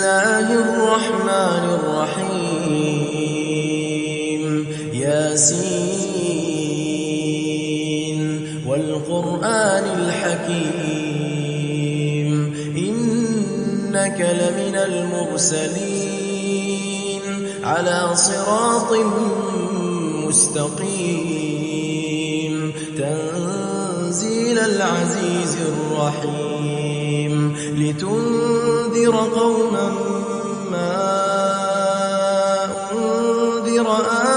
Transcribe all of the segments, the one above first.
الله الرحمن الرحيم ياسين والقرآن الحكيم إنك لمن المرسلين على صراط مستقيم تنزيل العزيز الرحيم لتنذر قوما ما أنذر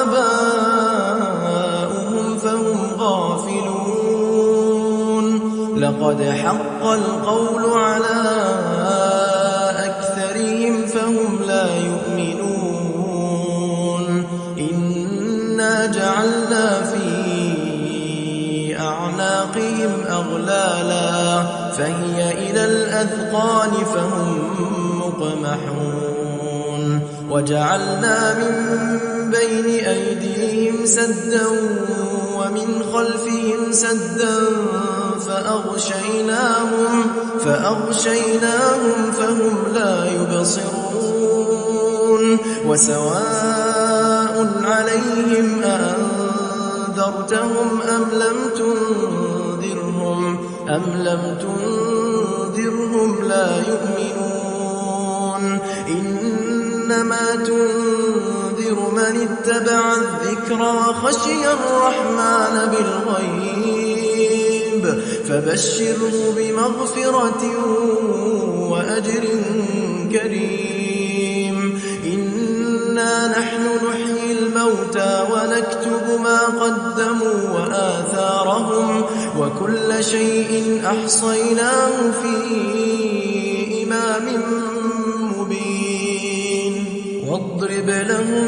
آباؤهم فهم غافلون لقد حق القول على أكثرهم فهم لا يؤمنون إنا جعلنا في أعناقهم أغلالا فهي إلى الأذقان فهم مقمحون وجعلنا من بين أيديهم سدا ومن خلفهم سدا فأغشيناهم فهم لا يبصرون وسواء عليهم أأنذرتهم أم لم تنذرهم لا يؤمنون إنما تنذر من اتبع الذكر وخشي الرحمن بالغيب فبشره بمغفرة وأجر كريم إنا نحن نحيي الموتى ونكتب ما قدموا وآثارهم وكل شيء أحصيناه في إمام مبين واضرب لهم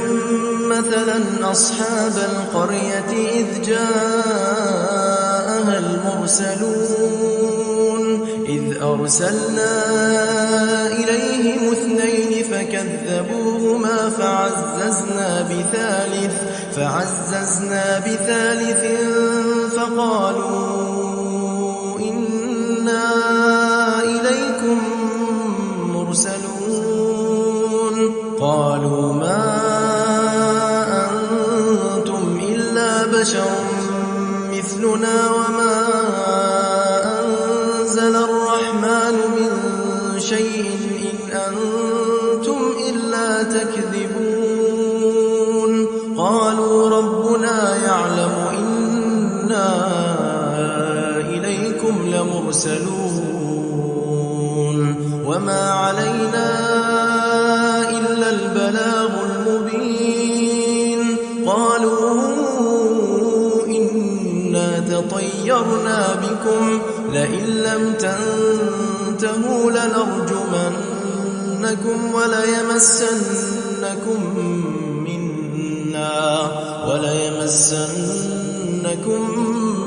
مثلا أصحاب القرية إذ جاءها المرسلون إذ أرسلنا إليهم 2 فكذبوهما فعززنا بثالث فقالوا إنا إليكم مرسلون قالوا ما أنتم إلا بشر مثلنا وما أنزل الرحمن من شيء إن أنتم إلا تكذبون قالوا ربنا يعلم إنا إليكم لمرسلون وما علينا إلا البلاغ المبين قالوا إنا تطيرنا بكم لئن لم تنتهوا لنرجمنكم وليمسنكم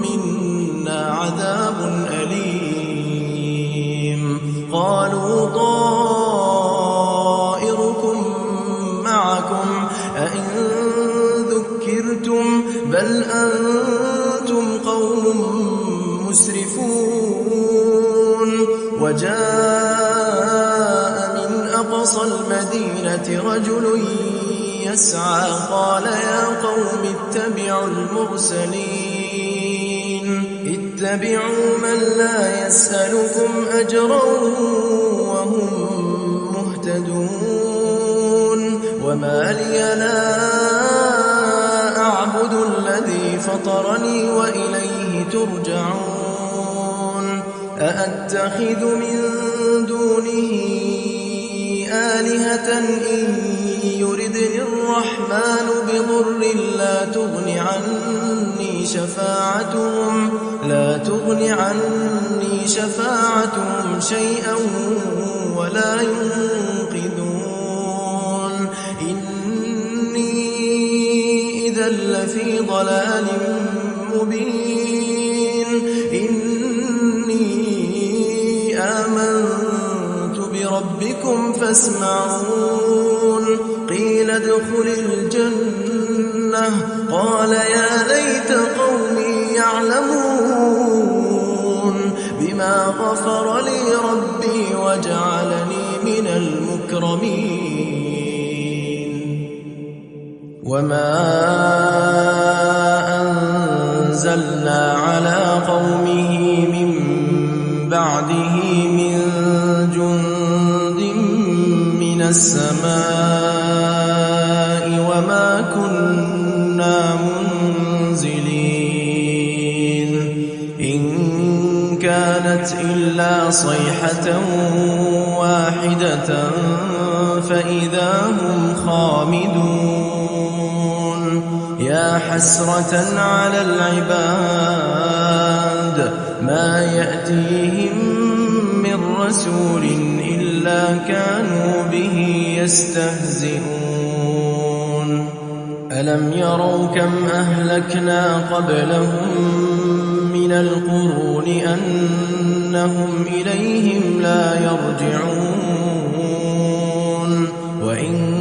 منا عذاب أليم قالوا طائركم معكم أئن ذكرتم بل أنتم قوم مسرفون وجاء من أقصى المدينة رجل يسعى قال يا قوم اتبعوا من لا يسألكم أجرا وهم مهتدون وما لي لا أعبد الذي فطرني وإليه ترجعون أأتخذ من دونه آلهة إن يردني الرحمن بضر لا تغن عني شفاعتهم شيئا ولا ينقذون إني إذا لفي ضلال مبين إني آمنت بربكم فاسمعون قيل ادخل الجنة قال يا ليت قومي يعلمون بما غفر لي ربي وجعلني من المكرمين المكرمين وما أنزلنا على قومه من بعده من جند من السماء وما كنا منزلين إن كانت إلا صيحة واحدة فإذا هم خامدون يا حسرة على العباد ما يأتيهم من رسول إلا كانوا به يستهزئون ألم يروا كم أهلكنا قبلهم من القرون أنهم إليهم لا يرجعون وإن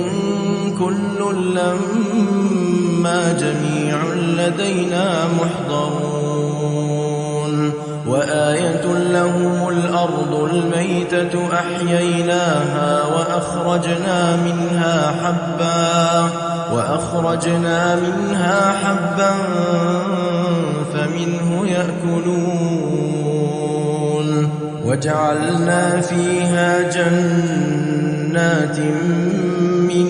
كل لما جميع لدينا محضرون وآية لهم الأرض الميتة أحييناها وأخرجنا منها حبا فمنه يأكلون وجعلنا فيها جنات من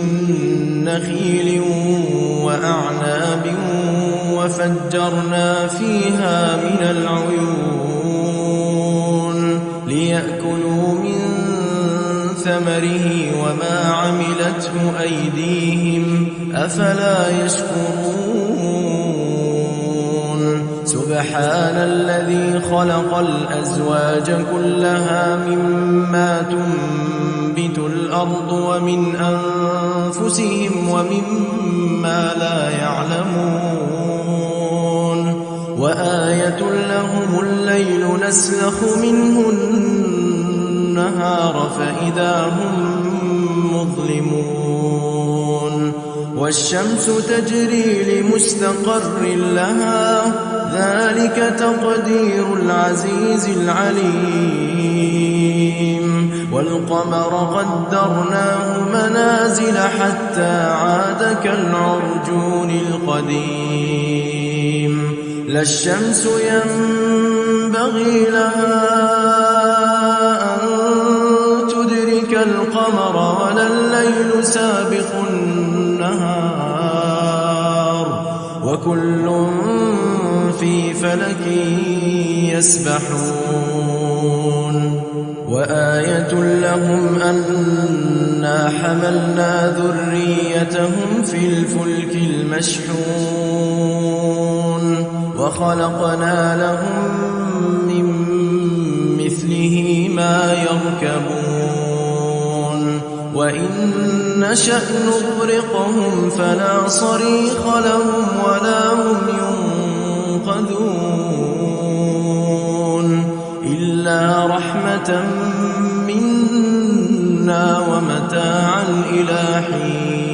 نخيل وأعناب وفجرنا فيها من العيون ليأكلوا من ثمره وما عملته أيديهم أفلا يشكرون سبحان الذي خلق الأزواج كلها مما تنبت الأرض ومن أنفسهم ومما لا يعلمون وآية لهم الليل نسلخ منه النهار فإذا هم مظلمون والشمس تجري لمستقر لها ذلك تقدير العزيز العليم والقمر قدرناه منازل حتى عاد كالعرجون القديم لا الشمس ينبغي لها أن تدرك القمر ولا الليل سابق النهار وكل في فلك يسبحون وآية لهم أنا حملنا ذريتهم في الفلك المشحون وخلقنا لهم من مثله ما يركبون وإن نشأ نغرقهم فلا صريخ لهم ولا هم ينقذون إلا رحمة منا ومتاعا إلى حين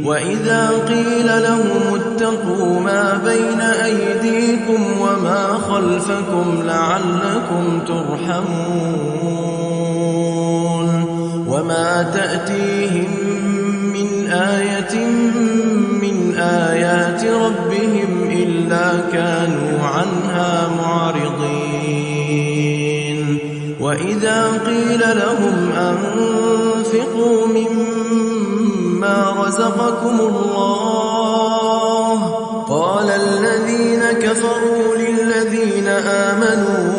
وإذا قيل لهم اتقوا ما بين أيديكم وما خلفكم لعلكم ترحمون وما تأتيهم من آية من آيات ربهم إلا كانوا عنها معرضين وإذا قيل لهم أنفقوا مما رزقكم الله قال الذين كفروا للذين آمنوا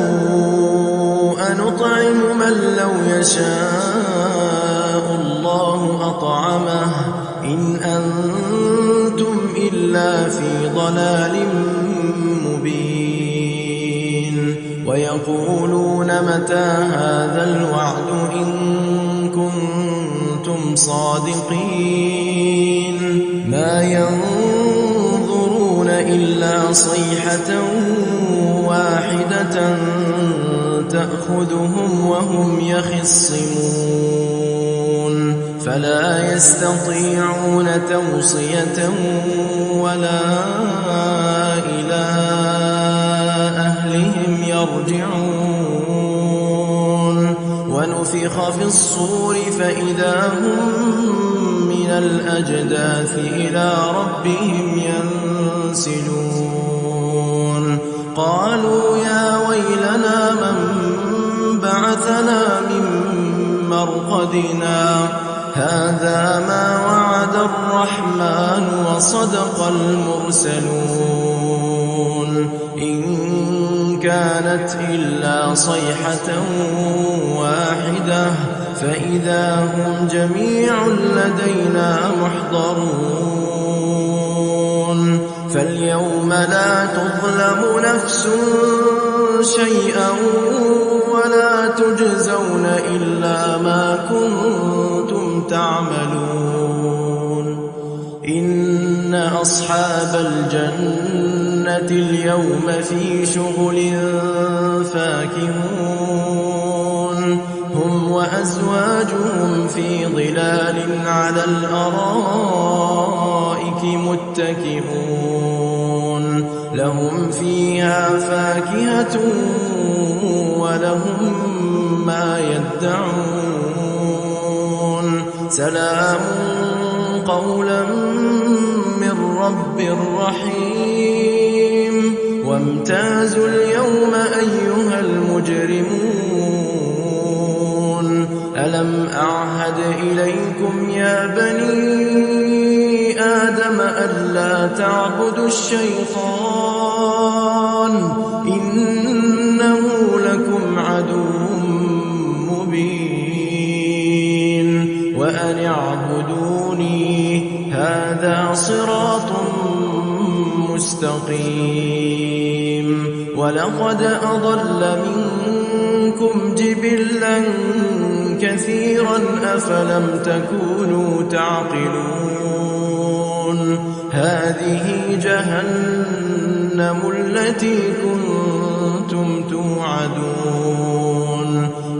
أنطعم من لو يشاء الله أطعمه إن أنتم إلا في ضلال مبين ويقولون متى هذا الوعد إن كنتم صادقين ما ينظرون إلا صيحة واحدة تأخذهم وهم يخصمون فلا يستطيعون توصية ولا إلى أهلهم يرجعون ونفخ ونفخ في الصور فإذا هم من الأجداث إلى ربهم ينسلون قالوا يا ويلنا من بعثنا من مرقدنا هذا ما وعد الرحمن وصدق المرسلون إن كانت إلا صيحة واحدة فإذا هم جميع لدينا محضرون فاليوم لا تظلم نفس شيئا ولا تجزون إلا ما كنتم تعملون إن أصحاب الجنة اليوم في شغل فاكهون هم وأزواجهم في ظلال على الأرائك متكئون لهم فيها فاكهة ولهم ما يدعون سلام قولا من رب رحيم وامتازوا اليوم أيها المجرمون ألم أعهد إليكم يا بني آدم ألا تعبدوا الشيطان إنه لكم عدو مبين وأن اعبدوني هذا صراط مستقيم ولقد أضل منكم جبلا كثيرا أفلم تكونوا تعقلون هذه جهنم التي كنتم توعدون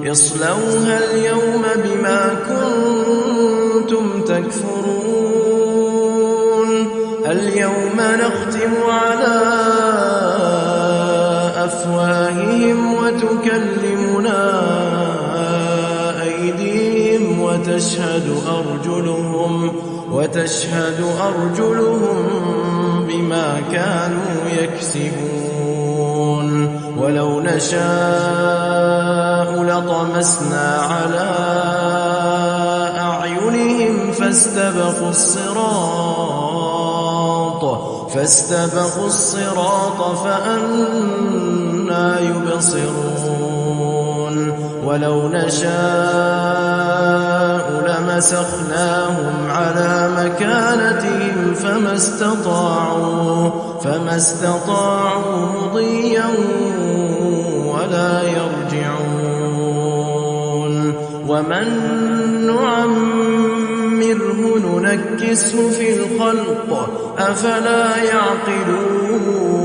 اصلوها اليوم بما كنتم تكفرون اليوم نختم على أفواههم وتكلمنا أيديهم وتشهد أرجلهم بما كانوا يكسبون ولو نشاء لطمسنا على أعينهم فاستبقوا الصراط فأنى يبصرون ولو نشاء لمسخناهم على مكانتهم فما استطاعوا مضيا ولا يرجعون ومن نعمره ننكسه في الخلق أفلا يعقلون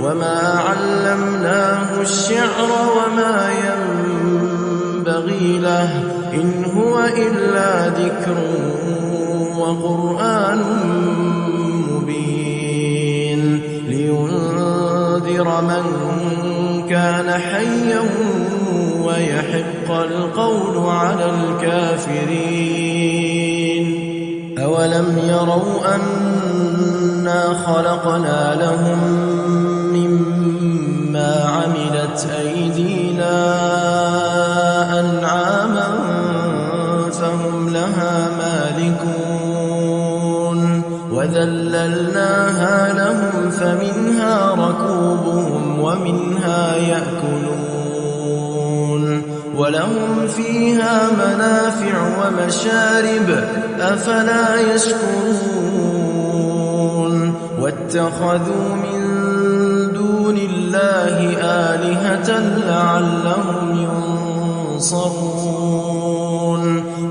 وما علمناه الشعر وما ينبغي له إن هو إلا ذكر وقرآن مبين لينذر من كان حيا ويحق القول على الكافرين أولم يروا أنا خلقنا لهم مما عملت أيدينا أنعاما فهم لها مالكون وذللناها لهم فمنها ركوبهم ومنها يأكلون ولهم فيها منافع ومشارب أفلا يشكرون واتخذوا من دون الله آلهة لعلهم ينصرون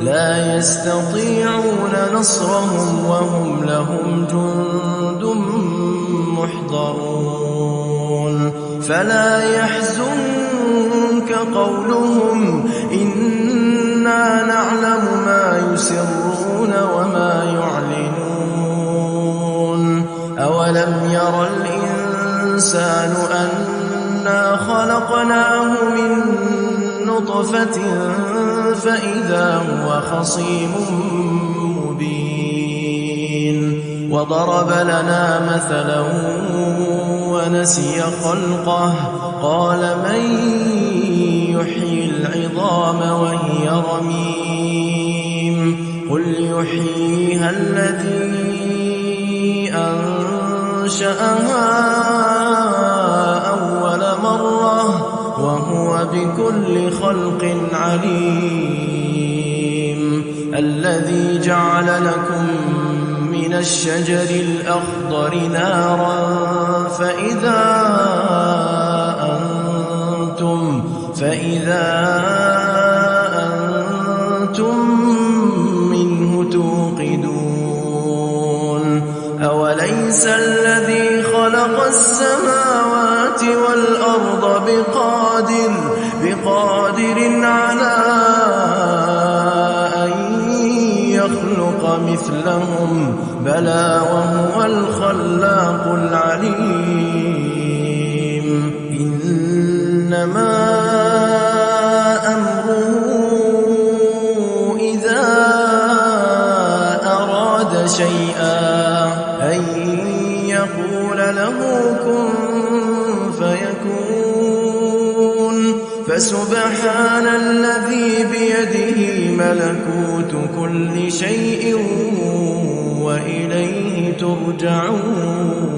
لا يستطيعون نصرهم وهم لهم جند محضرون فلا يحزنك قولهم إنا نعلم ما يسرون وما يعلنون أولم ير الإنسان أنا خلقناه من نطفة فإذا هو خصيم مبين وضرب لنا مثلا ونسي خلقه قال من يحيي العظام وهي رميم قل يحييها الذي أنشأها أول مرة وهو بكل خلق عليم الذي جعل لكم من الشجر الأخضر نارا فإذا أنتم منه توقدون أوليس الذي خلق السماوات والأرض بقادر على أن يخلق مثلهم بلى وهو الخلاق العليم إنما أمره إذا أراد شيئا أن يقول له كن فيكون فسبحان الذي بيده ملكوت كل شيء وإليه ترجعون